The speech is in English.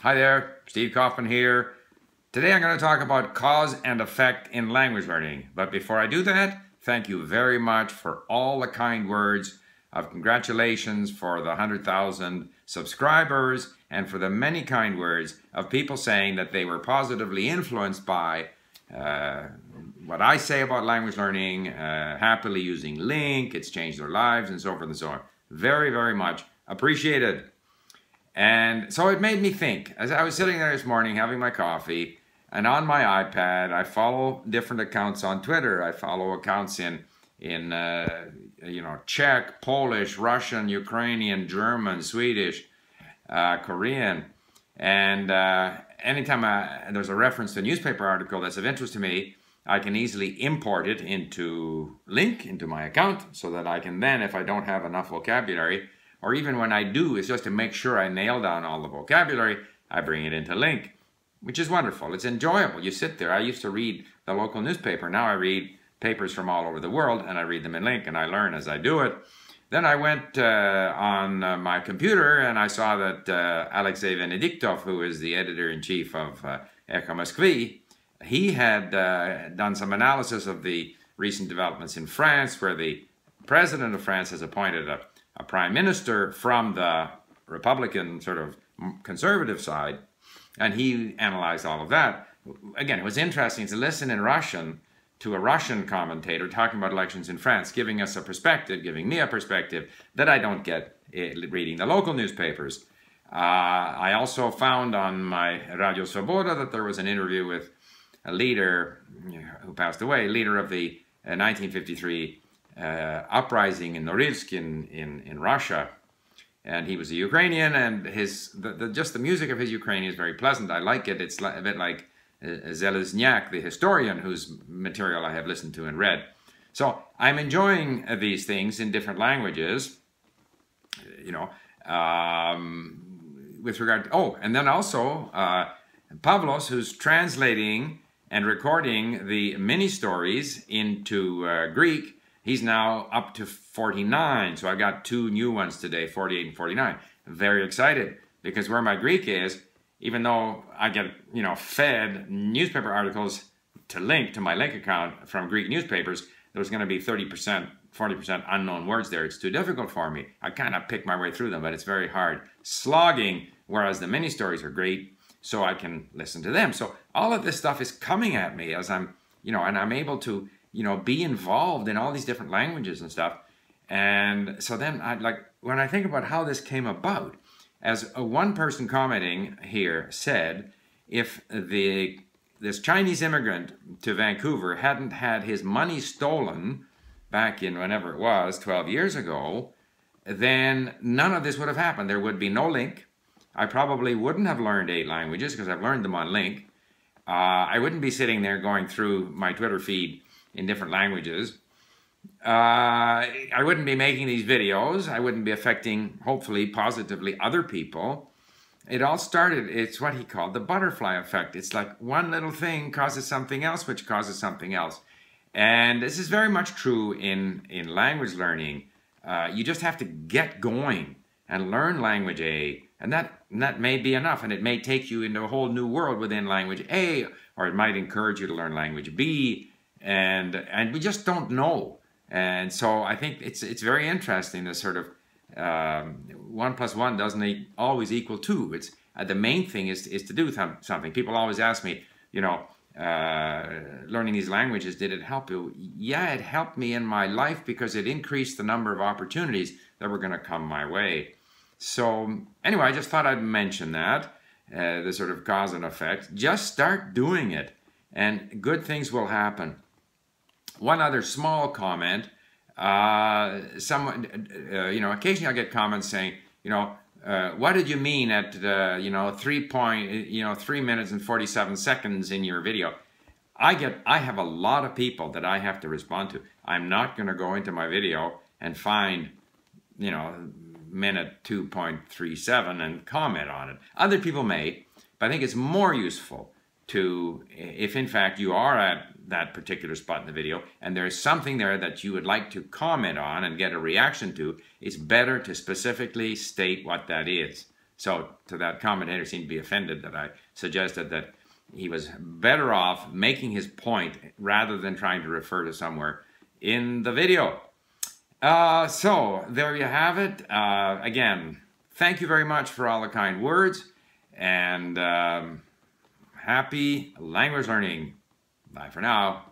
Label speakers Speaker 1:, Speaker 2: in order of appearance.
Speaker 1: Hi there, Steve Kaufmann here. Today I'm going to talk about cause and effect in language learning. But before I do that, thank you very much for all the kind words of congratulations for the 100,000 subscribers and for the many kind words of people saying that they were positively influenced by what I say about language learning, happily using LingQ, it's changed their lives, and so forth and so on. Very, very much appreciated. And so it made me think, as I was sitting there this morning having my coffee, and on my iPad, I follow different accounts on Twitter. I follow accounts in Czech, Polish, Russian, Ukrainian, German, Swedish, Korean. And anytime there's a reference to a newspaper article that's of interest to me, I can easily import it into LingQ, into my account, so that I can then, if I don't have enough vocabulary, or even when I do, it's just to make sure I nail down all the vocabulary, I bring it into LingQ, which is wonderful. It's enjoyable. You sit there. I used to read the local newspaper. Now I read papers from all over the world, and I read them in LingQ, and I learn as I do it. Then I went on my computer, and I saw that Alexei Venediktov, who is the editor-in-chief of Echo Moskvy, he had done some analysis of the recent developments in France, where the president of France has appointed a prime minister from the Republican sort of conservative side, and he analyzed all of that. Again, it was interesting to listen in Russian to a Russian commentator talking about elections in France, giving us a perspective, giving me a perspective that I don't get reading the local newspapers. I also found on my Radio Svoboda that there was an interview with a leader who passed away, leader of the 1953 uprising in Norilsk in Russia, and he was a Ukrainian, and just the music of his Ukrainian is very pleasant. I like it. It's a bit like Zelezniak, the historian, whose material I have listened to and read. So I'm enjoying these things in different languages, with regard to, and then also Pavlos, who's translating and recording the mini stories into Greek. He's now up to 49, so I got 2 new ones today, 48 and 49. Very excited, because where my Greek is, even though I get, fed newspaper articles to link to my LingQ account from Greek newspapers, there's going to be 30%, 40% unknown words there. It's too difficult for me. I kind of pick my way through them, but it's very hard. Slogging, whereas the mini stories are great, so I can listen to them. So all of this stuff is coming at me as I'm, and I'm able to, be involved in all these different languages and stuff. And so then when I think about how this came about, as one person commenting here said, if this Chinese immigrant to Vancouver hadn't had his money stolen back in whenever it was, 12 years ago, then none of this would have happened. There would be no LingQ. I probably wouldn't have learned 8 languages because I've learned them on LingQ. I wouldn't be sitting there going through my Twitter feed in different languages. I wouldn't be making these videos. I wouldn't be affecting, hopefully, positively other people. It all started, it's what he called the butterfly effect. It's like one little thing causes something else, which causes something else. And this is very much true in language learning. You just have to get going and learn language A, and that may be enough, and it may take you into a whole new world within language A, or it might encourage you to learn language B, and we just don't know. And so I think it's very interesting, this sort of 1 + 1 doesn't always equal 2. It's the main thing is to do something. People always ask me, learning these languages, did it help you? Yeah, it helped me in my life because it increased the number of opportunities that were going to come my way. So anyway, I just thought I'd mention that, the sort of cause and effect. Just start doing it, and good things will happen. One other small comment, someone, occasionally I get comments saying, what did you mean at, 3 minutes and 47 seconds in your video? I have a lot of people that I have to respond to. I'm not going to go into my video and find, minute 2.37 and comment on it. Other people may, but I think it's more useful to, if in fact you are at that particular spot in the video and there's something there that you would like to comment on and get a reaction to, it's better to specifically state what that is. So to that commentator seemed to be offended that I suggested that he was better off making his point rather than trying to refer to somewhere in the video. So there you have it. Again, thank you very much for all the kind words, and happy language learning. Bye for now.